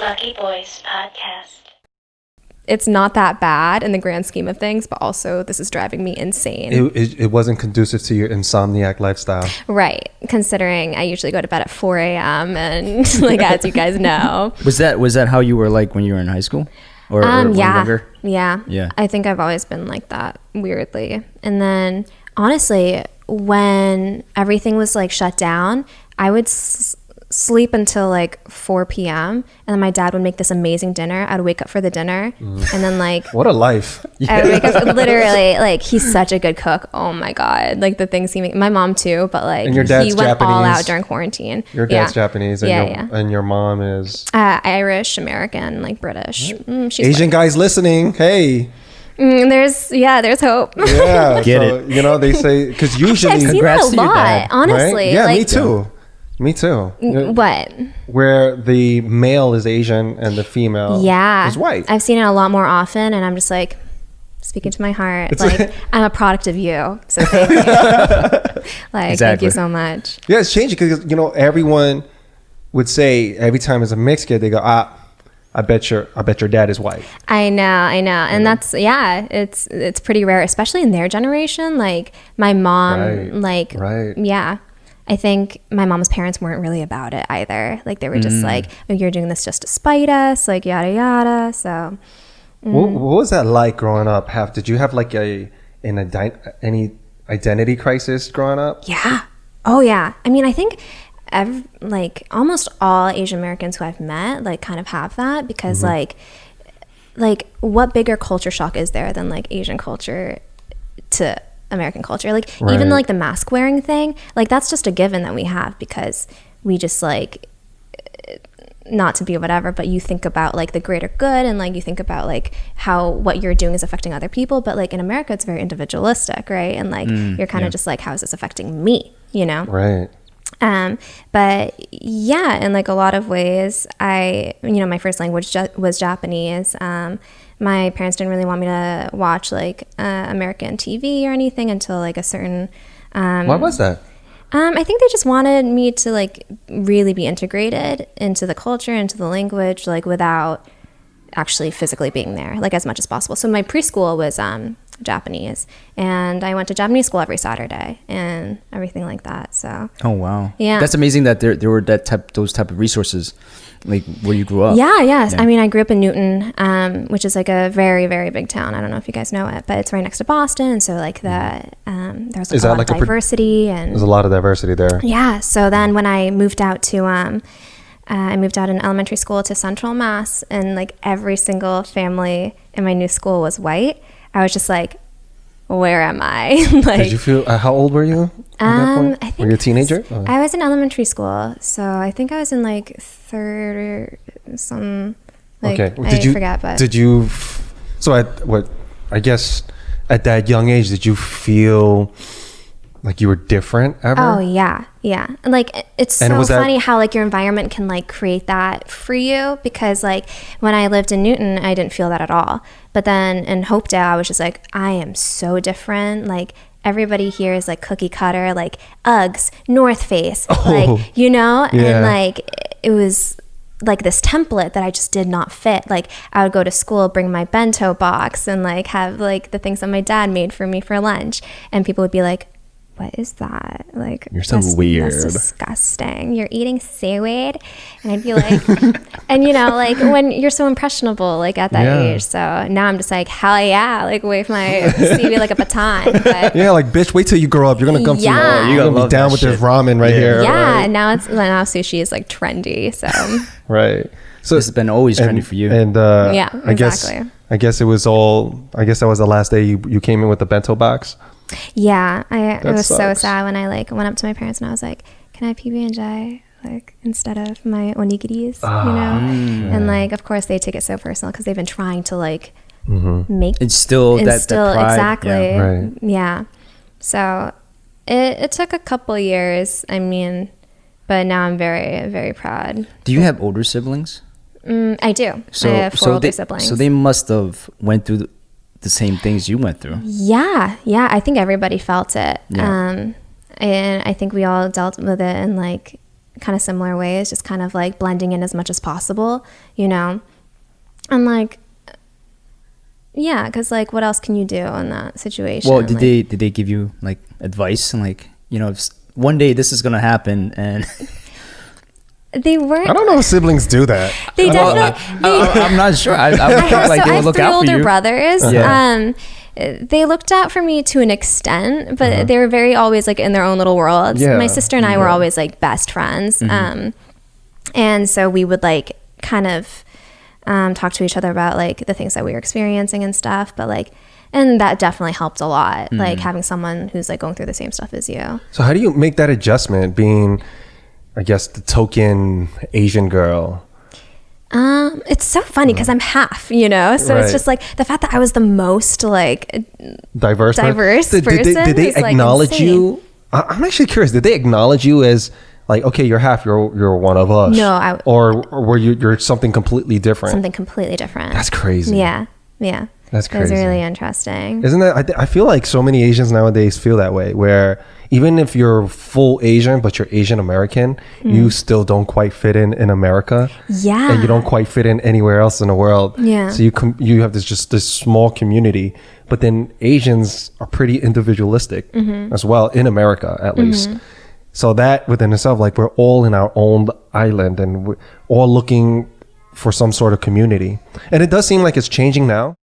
Lucky Boys Podcast. It's not that bad in the grand scheme of things, but also this is driving me insane. It wasn't conducive to your insomniac lifestyle. Right. Considering I usually go to bed at 4 a.m. and like, as you guys know. Was that how you were like when you were in high school? Or when younger? Yeah. I think I've always been like that, weirdly. And then honestly, when everything was like shut down, I would sleep until like 4 p.m. and then my dad would make this amazing dinner. I'd wake up for the dinner and then like what a life. I would wake up literally, like, he's such a good cook. Oh my god, like the things he makes. My mom too, but like and your dad's he went Japanese. All out during quarantine. Your dad's Japanese and and your mom is Irish, American, like British. She's Asian guys listening, hey. There's hope. Yeah, Get it. You know, they say, because usually I've seen that a lot, honestly. Right? Yeah, like, me too. What? Where the male is Asian and the female is white. I've seen it a lot more often, and I'm just like, speaking to my heart, like, I'm a product of you. So thank you. Like, thank you so much. Yeah, it's changing because, you know, everyone would say every time it's a mixed kid, they go, I bet your dad is white. I know. And that's, it's pretty rare, especially in their generation. Like my mom, yeah. I think my mom's parents weren't really about it either. Like they were just like, oh, you're doing this just to spite us, like yada, yada. So. What was that like growing up? Did you have like any identity crisis growing up? Yeah. Oh yeah. I mean, I think like almost all Asian Americans who I've met like kind of have that because like what bigger culture shock is there than like Asian culture to American culture? Like even like the mask wearing thing, like that's just a given that we have because we just like, not to be whatever, but you think about like the greater good and like you think about like how what you're doing is affecting other people, but like in America it's very individualistic, right? And like you're kind of just like, how is this affecting me, you know? Right. But yeah, in like a lot of ways, my first language was Japanese. My parents didn't really want me to watch like American TV or anything until like a certain. Why was that? I think they just wanted me to like really be integrated into the culture, into the language, like without actually physically being there, like as much as possible. So my preschool was Japanese, and I went to Japanese school every Saturday and everything like that. So wow, yeah, that's amazing that there were those type of resources like where you grew up. Yeah. I mean, I grew up in Newton, which is like a very, very big town. I don't know if you guys know it, but it's right next to Boston, and so like there's like a lot of diversity and there's a lot of diversity there. Yeah. So then when I moved out to I moved out in elementary school to Central Mass, and like every single family in my new school was white. I was just like, where am I? Like, did you feel? How old were you? At that point? I think were you a teenager? I was in elementary school, so I think I was in like third or some. Like, okay. I forget, but did you? So I guess at that young age, did you feel like you were different ever? Oh yeah. Like it's so funny how like your environment can like create that for you, because like when I lived in Newton, I didn't feel that at all. But then in Hopedale, I was just like, I am so different. Like everybody here is like cookie cutter, like Uggs, North Face, like, you know, and like it was like this template that I just did not fit. Like I would go to school, bring my bento box and like have like the things that my dad made for me for lunch, and people would be like, what is that? Like, you're so weird. That's disgusting. You're eating seaweed. And I'd be like, and you know, like when you're so impressionable, like at that age. So now I'm just like, hell yeah, like wave my CV like a baton. But yeah, like bitch, wait till you grow up. You're gonna come to you're gonna be down with this ramen right here. Yeah, right? and now sushi is like trendy. So right. So this has been always trendy for you. And yeah, exactly. I guess that was the last day you came in with the bento box. Yeah, it was so sad when I like went up to my parents and I was like, "Can I have PB&J like instead of my onigiris?" You know, and like of course they take it so personal because they've been trying to like make it's still that pride. Exactly, yeah. So it took a couple years. I mean, but now I'm very, very proud. Do you have older siblings? I do. I have four older siblings. So they must have went through the same things you went through. Yeah. I think everybody felt it. Yeah. And I think we all dealt with it in like kind of similar ways, just kind of like blending in as much as possible, you know? And like, yeah, because like, what else can you do in that situation? Well, did they give you like advice and like, you know, if one day this is gonna happen and they weren't. I don't know if siblings do that. They definitely. I'm not sure. I would think like they would look out for you. I have 3 older brothers. Yeah. They looked out for me to an extent, but they were very always like in their own little worlds. Yeah. My sister and I were always like best friends. And so we would like kind of talk to each other about like the things that we were experiencing and stuff. But like, and that definitely helped a lot. Like having someone who's like going through the same stuff as you. So how do you make that adjustment being, I guess, the token Asian girl? It's so funny because I'm half, you know, so Right. it's just like the fact that I was the most like Diverse person Did they is, like, acknowledge insane. you? I'm actually curious. Did they acknowledge you as like, okay, you're half, you're one of us? No, or were you're something completely different? something completely different. That's crazy. Yeah. That's It was crazy. really interesting. Isn't that? I feel like so many Asians nowadays feel that way, where even if you're full Asian but you're Asian American, you still don't quite fit in America. Yeah. And you don't quite fit in anywhere else in the world. Yeah. So you have this small community, but then Asians are pretty individualistic as well in America, at least. So that within itself, like we're all in our own island and we're all looking for some sort of community. And it does seem like it's changing now.